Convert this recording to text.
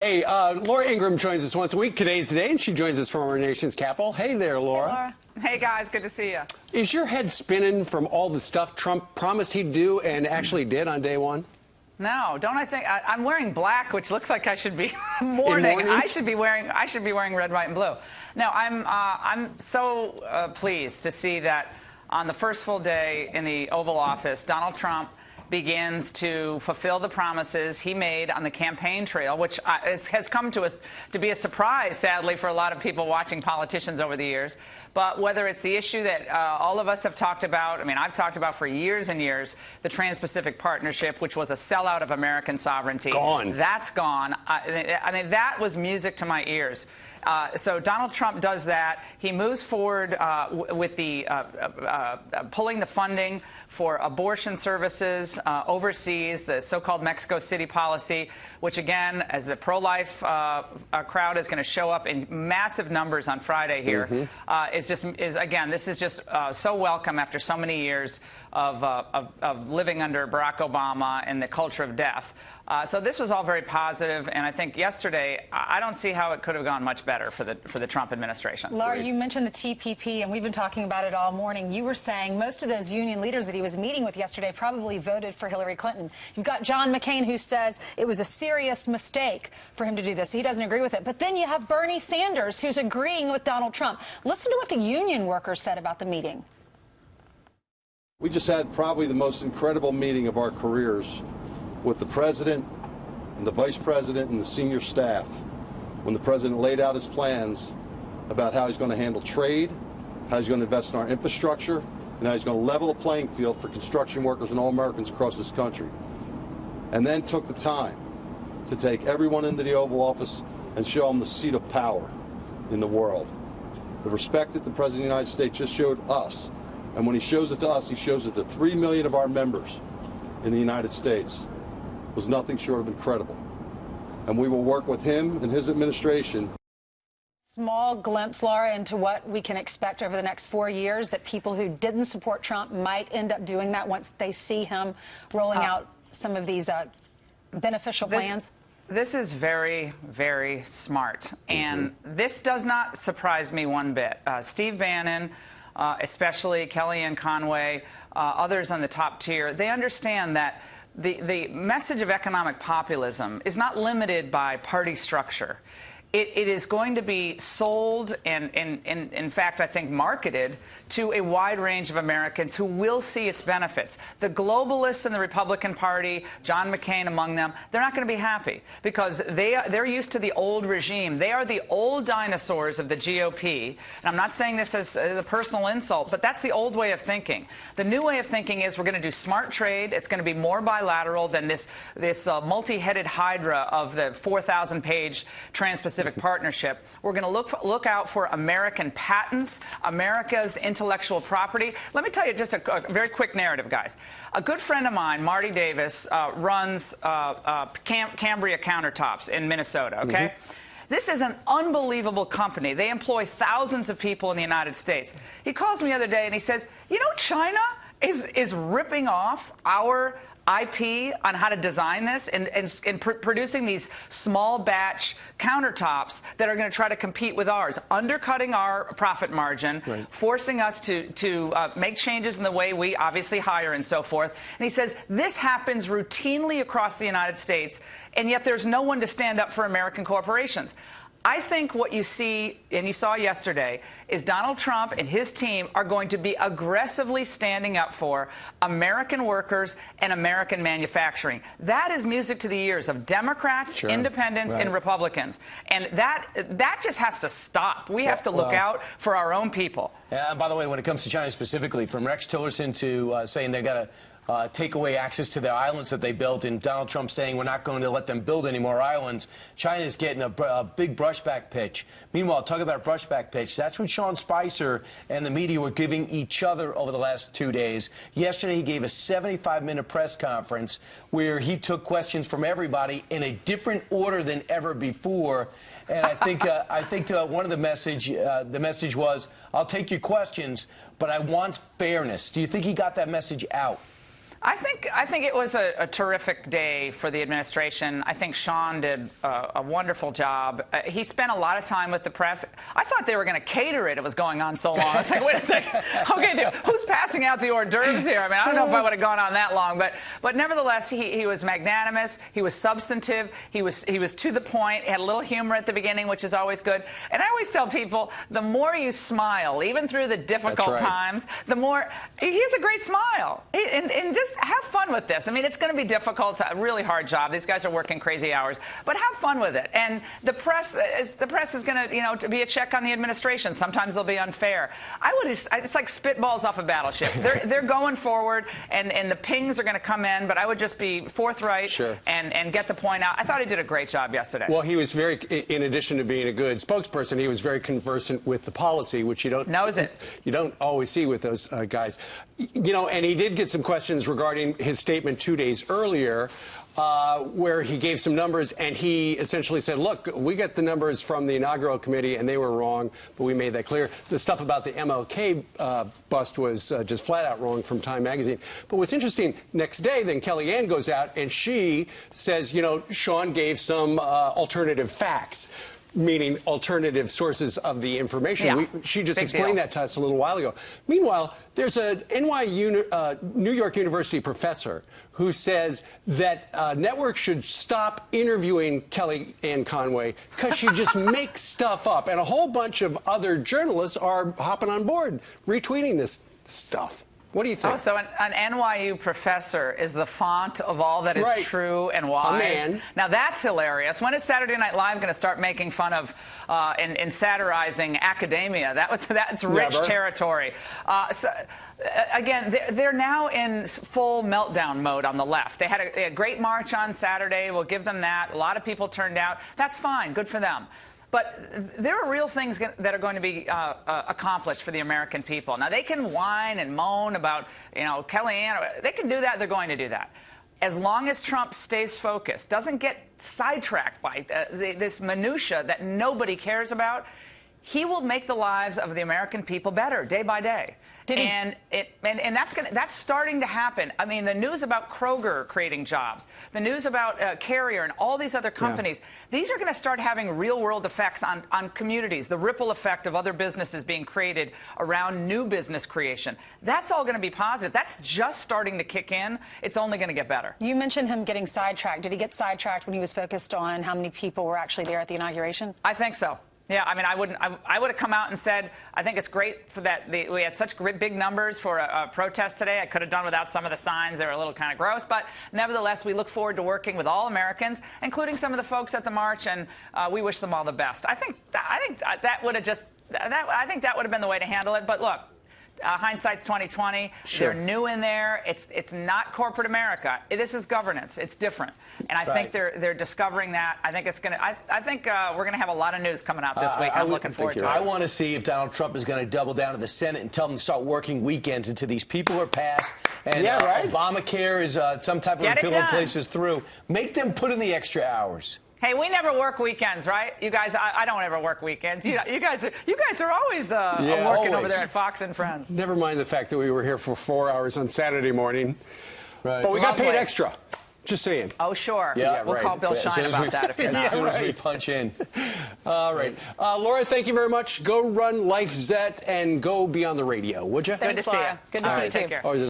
Hey, Laura Ingraham joins us once a week. Today's the day, and she joins us from our nation's capital. Hey there, Laura. Hey, Laura. Hey, guys. Good to see you. Is your head spinning from all the stuff Trump promised he'd do and actually did on day one? No, don't I think I'm wearing black, which looks like I should be mourning. I should be wearing red, white, and blue. No, I'm so pleased to see that on the first full day in the Oval Office, Donald Trump begins to fulfill the promises he made on the campaign trail, which has come to us to be a surprise, sadly, for a lot of people watching politicians over the years. But whether it's the issue that all of us have talked about, I mean, I've talked about for years and years, the Trans-Pacific Partnership, which was a sellout of American sovereignty. Gone. That's gone. I mean, that was music to my ears. So Donald Trump does that. He moves forward with the pulling the funding for abortion services overseas, the so-called Mexico City policy, which again, as the pro-life crowd is going to show up in massive numbers on Friday here, again, this is just so welcome after so many years of living under Barack Obama and the culture of death. So this was all very positive, and I think yesterday, I don't see how it could have gone much better for the Trump administration. Laura, you mentioned the TPP, and we've been talking about it all morning. You were saying most of those union leaders that he was meeting with yesterday probably voted for Hillary Clinton. You've got John McCain, who says it was a serious mistake for him to do this. He doesn't agree with it. But then you have Bernie Sanders, who's agreeing with Donald Trump. Listen to what the union workers said about the meeting. We just had probably the most incredible meeting of our careers with the president and the vice president and the senior staff when the president laid out his plans about how he's going to handle trade, how he's going to invest in our infrastructure, and how he's going to level the playing field for construction workers and all Americans across this country. And then took the time to take everyone into the Oval Office and show them the seat of power in the world. The respect that the President of the United States just showed us, and when he shows it to us, he shows it to 3 million of our members in the United States, was nothing short of incredible. And we will work with him and his administration. Small glimpse, Laura, into what we can expect over the next 4 years, that people who didn't support Trump might end up doing that once they see him rolling out some of these beneficial plans. This is very, very smart. And this does not surprise me one bit. Steve Bannon, especially Kellyanne Conway, others on the top tier, they understand that the message of economic populism is not limited by party structure. It is going to be sold and, in fact, I think marketed to a wide range of Americans who will see its benefits. The globalists in the Republican Party, John McCain among them, they're not going to be happy because they're used to the old regime. They are the old dinosaurs of the GOP. And I'm not saying this as a personal insult, but that's the old way of thinking. The new way of thinking is we're going to do smart trade. It's going to be more bilateral than this multi-headed hydra of the 4,000-page Trans-Pacific Partnership. We're going to look out for American patents, America's intellectual property. Let me tell you just a very quick narrative, guys. A good friend of mine, Marty Davis, runs Cambria Countertops in Minnesota, okay? This is an unbelievable company. They employ thousands of people in the United States. He calls me the other day and he says, you know, China is ripping off our IP on how to design this and producing these small batch countertops that are going to try to compete with ours, undercutting our profit margin, forcing us to make changes in the way we obviously hire and so forth. And he says this happens routinely across the United States, and yet there's no one to stand up for American corporations. I think what you see, and you saw yesterday, is Donald Trump and his team are going to be aggressively standing up for American workers and American manufacturing. That is music to the ears of Democrats, independents, and Republicans. And that just has to stop. We have to look out for our own people. Yeah, and by the way, when it comes to China specifically, from Rex Tillerson to saying they've got to take away access to the islands that they built, and Donald Trump saying we're not going to let them build any more islands. China's getting a big brushback pitch. Meanwhile, talk about a brushback pitch. That's what Sean Spicer and the media were giving each other over the last 2 days. Yesterday, he gave a 75-minute press conference where he took questions from everybody in a different order than ever before. And I think one of the message was, I'll take your questions, but I want fairness. Do you think he got that message out? I think it was a terrific day for the administration. I think Sean did a wonderful job. He spent a lot of time with the press. I thought they were going to cater it. It was going on so long. I was like, wait a second. Okay, who's passing out the hors d'oeuvres here? I mean, I don't know if I would have gone on that long, but nevertheless, he was magnanimous. He was substantive. He was to the point. He had a little humor at the beginning, which is always good. And I always tell people, the more you smile, even through the difficult times, the more he has a great smile. And just have fun with this. I mean, it's going to be difficult. It's a really hard job. These guys are working crazy hours, but have fun with it. And the press is going to, to be a check on the administration. Sometimes they'll be unfair. It's like spitballs off a battleship. They're going forward, and the pings are going to come in. But I would just be forthright and get the point out. I thought he did a great job yesterday. Well, he was in addition to being a good spokesperson, he was very conversant with the policy, which you don't always see with those guys. And he did get some questions regarding his statement 2 days earlier, where he gave some numbers, and he essentially said, look, we get the numbers from the inaugural committee, and they were wrong, but we made that clear. The stuff about the MLK bust was just flat out wrong from Time magazine. But what's interesting, next day, then Kellyanne goes out, and she says, Sean gave some alternative facts, meaning alternative sources of the information. Yeah. She just explained that to us a little while ago. Meanwhile, there's a New York University professor who says that networks should stop interviewing Kellyanne Conway because she just makes stuff up. And a whole bunch of other journalists are hopping on board, retweeting this stuff. What do you think? Oh, so an NYU professor is the font of all that is true and wise. A man. Now, that's hilarious. When is Saturday Night Live going to start making fun of and satirizing academia? That's rich territory. Again, they're now in full meltdown mode on the left. They had a great march on Saturday. We'll give them that. A lot of people turned out. That's fine. Good for them. But there are real things that are going to be accomplished for the American people. Now, they can whine and moan about, Kellyanne. They can do that. They're going to do that. As long as Trump stays focused, doesn't get sidetracked by this minutia that nobody cares about, he will make the lives of the American people better day by day. And that's starting to happen. I mean, the news about Kroger creating jobs, the news about Carrier and all these other companies, these are going to start having real-world effects on communities, the ripple effect of other businesses being created around new business creation. That's all going to be positive. That's just starting to kick in. It's only going to get better. You mentioned him getting sidetracked. Did he get sidetracked when he was focused on how many people were actually there at the inauguration? I think so. Yeah, I mean, I would have come out and said, I think it's great for that. We had such big numbers for a protest today. I could have done without some of the signs. They were a little kind of gross. But nevertheless, we look forward to working with all Americans, including some of the folks at the march, and we wish them all the best. I think that would have been the way to handle it. But look, hindsight's 20/20. They're new in there. It's not corporate America. This is governance. It's different, and I think they're discovering that. I think we're gonna have a lot of news coming out this week. I'm looking forward to it. I want to see if Donald Trump is going to double down to the Senate and tell them to start working weekends until these people are passed and Obamacare is some type of repeal in place is through. Make them put in the extra hours. Hey, we never work weekends, right? You guys, I don't ever work weekends. You guys are always working over there at Fox and Friends. Never mind the fact that we were here for 4 hours on Saturday morning. Right. But we got paid extra. Just saying. Oh, sure. Yeah, we'll call Bill Shine about that if you're not. As soon as we punch in. All right. Laura, thank you very much. Go run LifeZet and go be on the radio, would you? Good to see you. Good to see you, too. Take care.